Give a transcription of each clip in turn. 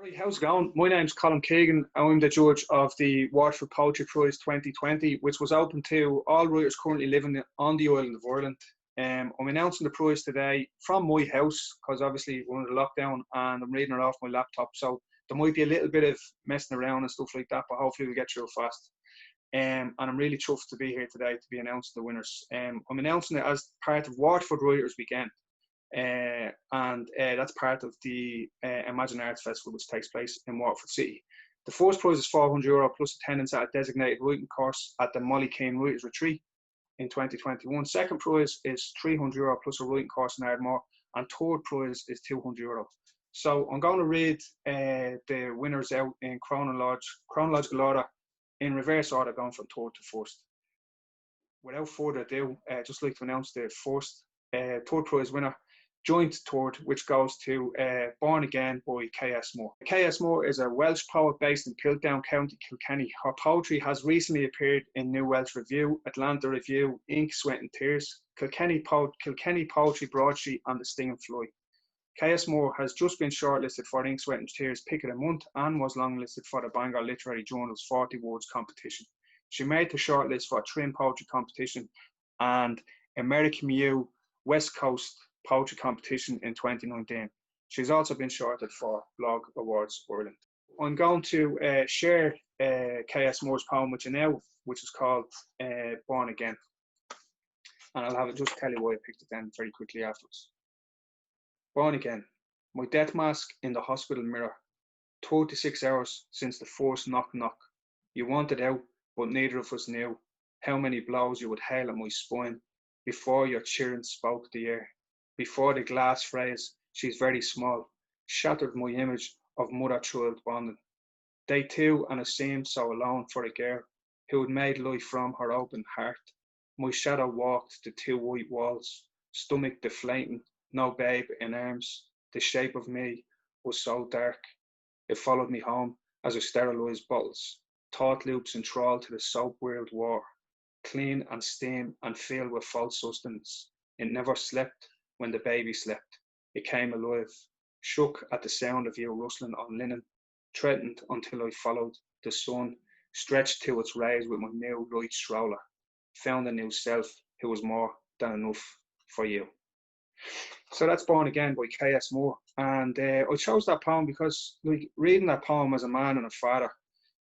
Right, how's it going? My name's Colm Keegan. I'm the judge of the Waterford Poetry Prize 2020, which was open to all writers currently living on the island of Ireland. I'm announcing the prize today from my house because obviously we're under lockdown and I'm reading it off my laptop, so there might be a little bit of messing around and stuff like that, but hopefully we'll get through fast. And I'm really chuffed to be here today to be announcing the winners. I'm announcing it as part of Waterford Writers Weekend. And that's part of the Imagine Arts Festival, which takes place in Waterford City. The first prize is €400 plus attendance at a designated writing course at the Molly Keane Writers Retreat in 2021. Second prize is €300 plus a writing course in Ardmore, and third prize is €200. So I'm going to read the winners out in chronological order, in reverse order, going from third to first. Without further ado, I'd just like to announce the first third prize winner, joint third, which goes to Born Again by K.S. Moore. K.S. Moore is a Welsh poet based in Piltown, County Kilkenny. Her poetry has recently appeared in New Welsh Review, Atlanta Review, Ink, Sweat and Tears, Kilkenny Poetry Broadsheet and The Stinging Fly. K.S. Moore has just been shortlisted for Ink, Sweat and Tears Pick of the Month and was longlisted for the Bangor Literary Journal's 40 Words competition. She made the shortlist for a Trim Poetry competition and American Mew West Coast Poetry competition in 2019. She's also been shortlisted for Blog Awards Ireland. I'm going to share K.S. Moore's poem with you now, which is called Born Again. And I'll have it just tell you why I picked it then very quickly afterwards. Born again. My death mask in the hospital mirror. 36 hours since the first knock. You wanted out, but neither of us knew how many blows you would hail at my spine before your cheering spoke the air. Before the glass phrase, she's very small, shattered my image of mother-child bonding. Day two, and I seemed so alone for a girl who had made life from her open heart. My shadow walked the two white walls, stomach deflating, no babe in arms. The shape of me was so dark. It followed me home as I sterilised bottles, thought loops enthralled to the soap-weird war, clean and steam and filled with false sustenance. It never slept. When the baby slept, it came alive, shook at the sound of you rustling on linen, threatened until I followed the sun, stretched to its rays with my new light stroller, found a new self who was more than enough for you. So that's Born Again by K.S. Moore. And I chose that poem because, like, reading that poem as a man and a father,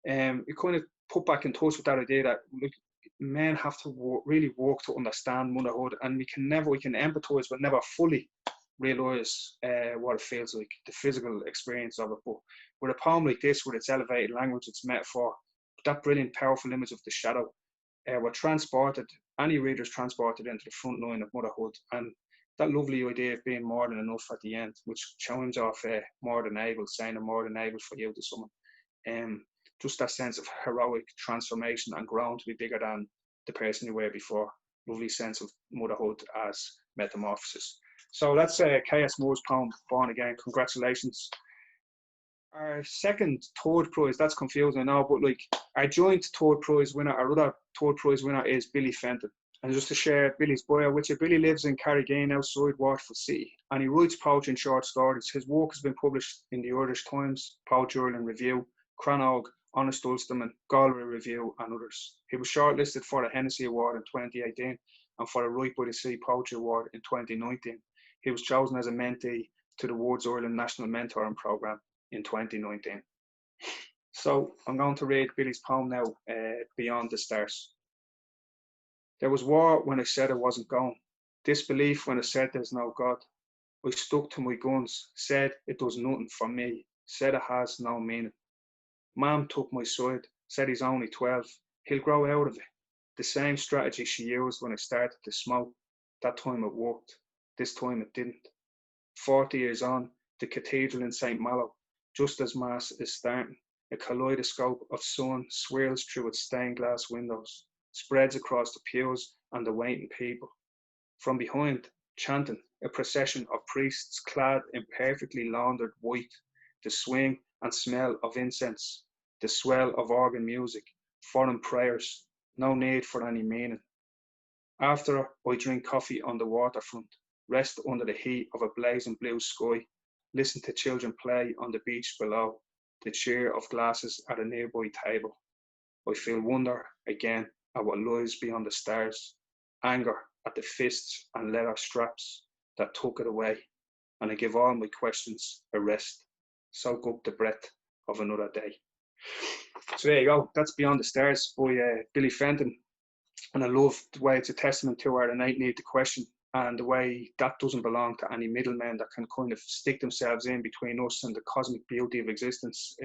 it kind of put back in touch with that idea that, like, men have to really work to understand motherhood, and we can empathize but never fully realize what it feels like, the physical experience of it. But with a poem like this, with its elevated language, its metaphor, that brilliant powerful image of the shadow, we're transported, any reader's transported into the front line of motherhood, and that lovely idea of being more than enough at the end, which chimes off more than able, saying I'm more than able for you to someone. Just that sense of heroic transformation and growing to be bigger than the person you were before. Lovely sense of motherhood as metamorphosis. So that's K.S. Moore's poem, Born Again. Congratulations. Our third prize, that's confusing, I know, but like our joint third prize winner, our other third prize winner is Billy Fenton. And just to share Billy's bio with you, Billy lives in Carrigeen outside Waterford City, and he writes poetry and short stories. His work has been published in the Irish Times, Poetry Ireland Review, Crannog, Honest Ulsterman, Galway Review and others. He was shortlisted for the Hennessy Award in 2018 and for the Right by the Sea Poetry Award in 2019. He was chosen as a mentee to the Words Ireland National Mentoring Programme in 2019. So I'm going to read Billy's poem now, Beyond the Stars. There was war when I said I wasn't going, disbelief when I said there's no God. I stuck to my guns, said it does nothing for me, said it has no meaning. Mum took my side, said he's only 12, he'll grow out of it. The same strategy she used when I started to smoke. That time it worked, this time it didn't. 40 years on, the cathedral in St. Malo, just as Mass is starting, a kaleidoscope of sun swirls through its stained glass windows, spreads across the pews and the waiting people. From behind, chanting, a procession of priests clad in perfectly laundered white, the swing and smell of incense, the swell of organ music, foreign prayers, no need for any meaning. After I drink coffee on the waterfront, rest under the heat of a blazing blue sky, listen to children play on the beach below, the cheer of glasses at a nearby table. I feel wonder again at what lies beyond the stars, anger at the fists and leather straps that took it away, and I give all my questions a rest, soak up the breath of another day. So there you go. That's Beyond the Stars by Billy Fenton. And I love the way it's a testament to our innate need to question, and the way that doesn't belong to any middlemen that can kind of stick themselves in between us and the cosmic beauty of existence.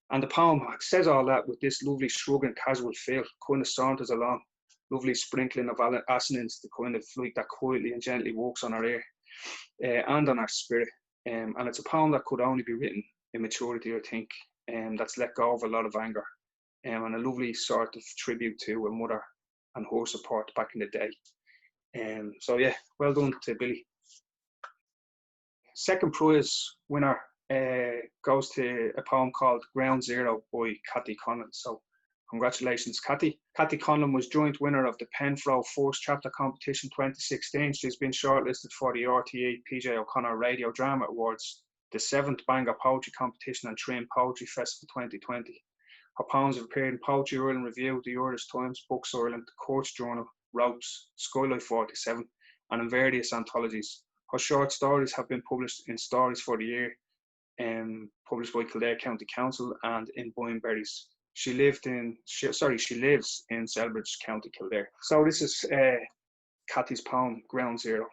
And the poem says all that with this lovely shrug and casual feel, kind of saunters along, lovely sprinkling of assonance that kind of like that quietly and gently walks on our ear and on our spirit. And it's a poem that could only be written in maturity, I think, that's let go of a lot of anger, and a lovely sort of tribute to a mother and her support back in the day. So yeah, well done to Billy. Second prize winner goes to a poem called Ground Zero by Cathy Conlon. So congratulations, Cathy. Cathy Conlon was joint winner of the Penfro First Chapter Competition 2016. She's been shortlisted for the RTE PJ O'Connor Radio Drama Awards, the 7th Bangor Poetry Competition and Trim Poetry Festival 2020. Her poems have appeared in Poetry Ireland Review, the Irish Times, Books Ireland, Courts Journal, Ropes, Skylight 47, and in various anthologies. Her short stories have been published in Stories for the Year, published by Kildare County Council, and in Boyneberries. She lives in Celbridge, County Kildare. So this is Cathy's poem, Ground Zero.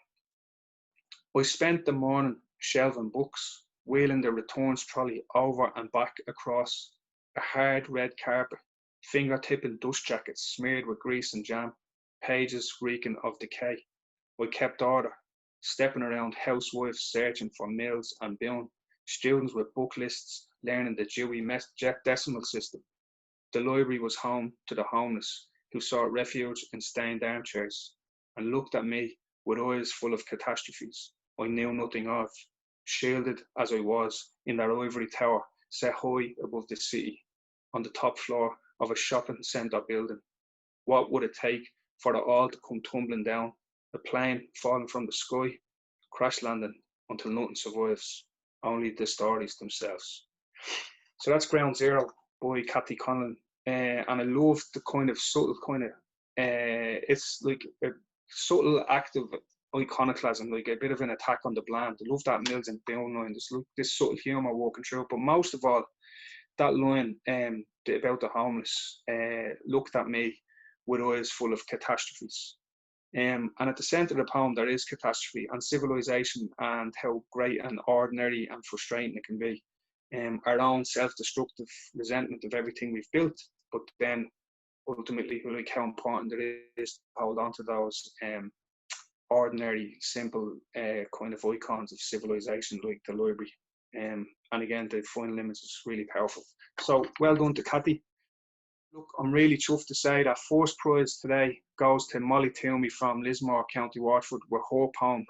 I spent the morning shelving books, wheeling the returns trolley over and back across a hard red carpet, finger-tipping dust jackets smeared with grease and jam, pages reeking of decay. I kept order, stepping around housewives searching for mills and bune, students with book lists learning the Dewey Decimal System. The library was home to the homeless who sought refuge in stained armchairs and looked at me with eyes full of catastrophes I knew nothing of, shielded as I was in that ivory tower set high above the city, on the top floor of a shopping centre building. What would it take for it all to come tumbling down, a plane falling from the sky, crash landing until nothing survives, only the stories themselves. So that's Ground Zero by Cathy Conlon. And I love the kind of subtle it's like a subtle act of iconoclasm, like a bit of an attack on the bland. I love that Mills and Boone line. There's like this subtle humour walking through, but most of all, that line about the homeless looked at me with eyes full of catastrophes. And at the centre of the poem, there is catastrophe and civilization and how great and ordinary and frustrating it can be. Our own self-destructive resentment of everything we've built, but then ultimately like how important it is to hold on to those ordinary, simple kind of icons of civilization like the library. And again, the final image is really powerful. So well done to Cathy. Look, I'm really chuffed to say that first prize today goes to Molly Twomey from Lismore, County Waterford, with her poem,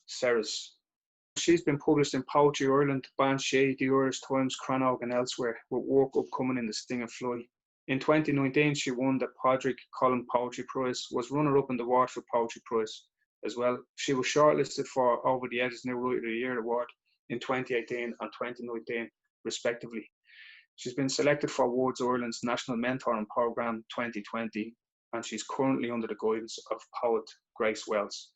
Ceres. She's been published in Poetry Ireland, Banshee, the Irish Times, Crannog and elsewhere, with work upcoming in the Sting and Fly. In 2019, she won the Padraig Colm Poetry Prize, was runner-up in the Waterford Poetry Prize as well. She was shortlisted for Over the Edge's New Writer of the Year award in 2018 and 2019, respectively. She's been selected for Words Ireland's National Mentoring Programme 2020, and she's currently under the guidance of poet Grace Wells.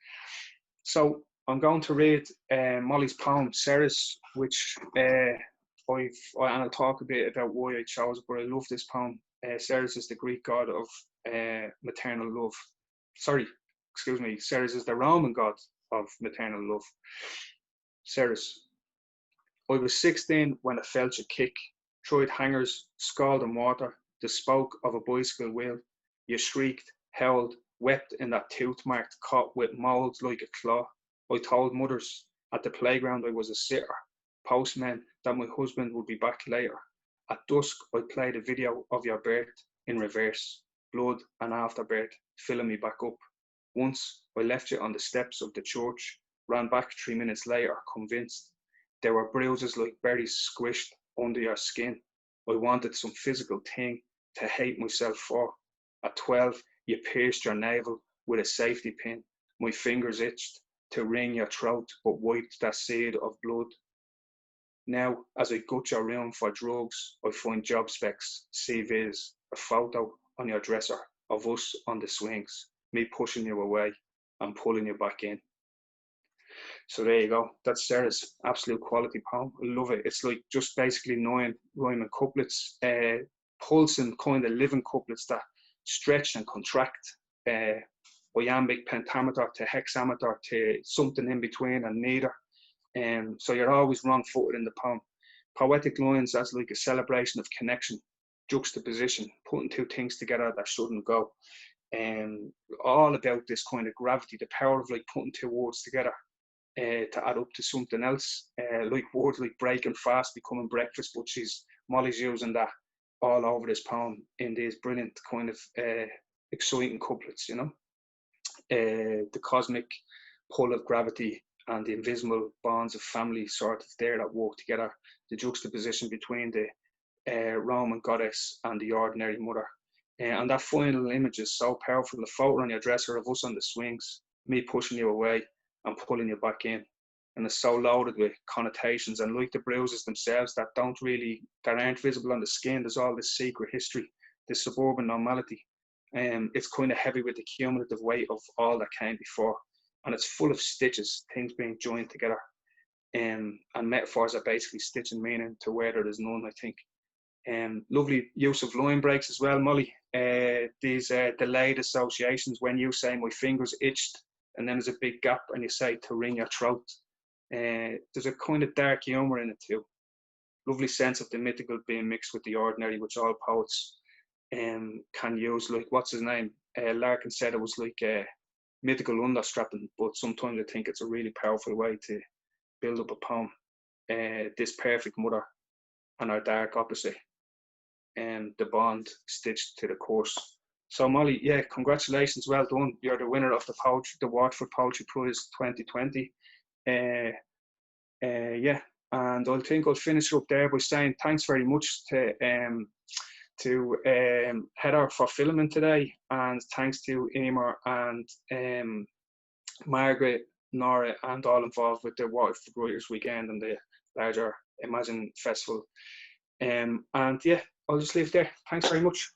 So I'm going to read Molly's poem, Ceres, which I'll talk a bit about why I chose it, but I love this poem. Ceres is the Greek god of maternal love. Ceres is the Roman god of maternal love. Ceres. I was 16 when I felt you kick, tried hangers, scalding water, the spoke of a bicycle wheel. You shrieked, howled, wept in that tooth-marked cot with moulds like a claw. I told mothers at the playground I was a sitter, postmen that my husband would be back later. At dusk, I played a video of your birth in reverse, blood and afterbirth filling me back up. Once, I left you on the steps of the church, ran back 3 minutes later, convinced. There were bruises like berries squished under your skin. I wanted some physical thing to hate myself for. At 12, you pierced your navel with a safety pin. My fingers itched to wring your throat, but wiped that seed of blood. Now, as I gut your room for drugs, I find job specs, CVs, a photo on your dresser of us on the swings, me pushing you away and pulling you back in. So there you go. That's Ceres. Absolute quality poem. I love it. It's like just basically 9 rhyming couplets, pulsing kind of living couplets that stretch and contract, iambic pentameter to hexameter to something in between and neither. So you're always wrong-footed in the poem. Poetic lines as like a celebration of connection, juxtaposition, putting two things together that shouldn't go. All about this kind of gravity, the power of like putting two words together to add up to something else. Like words like breaking fast becoming breakfast, but Molly's using that all over this poem in these brilliant kind of exciting couplets, you know. The cosmic pull of gravity and the invisible bonds of family sort of there that work together. The juxtaposition between the Roman goddess and the ordinary mother. And that final image is so powerful. The photo on your dresser of us on the swings, me pushing you away and pulling you back in. And it's so loaded with connotations, and like the bruises themselves that aren't visible on the skin, there's all this secret history, this suburban normality. It's kind of heavy with the cumulative weight of all that came before. And it's full of stitches, things being joined together. And metaphors are basically stitching meaning to where there is none, I think. Lovely use of line breaks as well, Molly. These delayed associations when you say my fingers itched and then there's a big gap and you say to wring your throat. There's a kind of dark humour in it too. Lovely sense of the mythical being mixed with the ordinary, which all poets can use. Like, what's his name? Larkin said it was like mythical understrapping, but sometimes I think it's a really powerful way to build up a poem. This perfect mother and our dark opposite, and the bond stitched to the course. So Molly, yeah, congratulations, well done. You're the winner of the Waterford Poetry Prize 2020. Yeah, and I think I'll finish up there by saying thanks very much to Heather for filming today, and thanks to Emer and Margaret, Nora, and all involved with the Waterford Writers Weekend and the larger Imagine Festival. And yeah, I'll just leave it there. Thanks very much.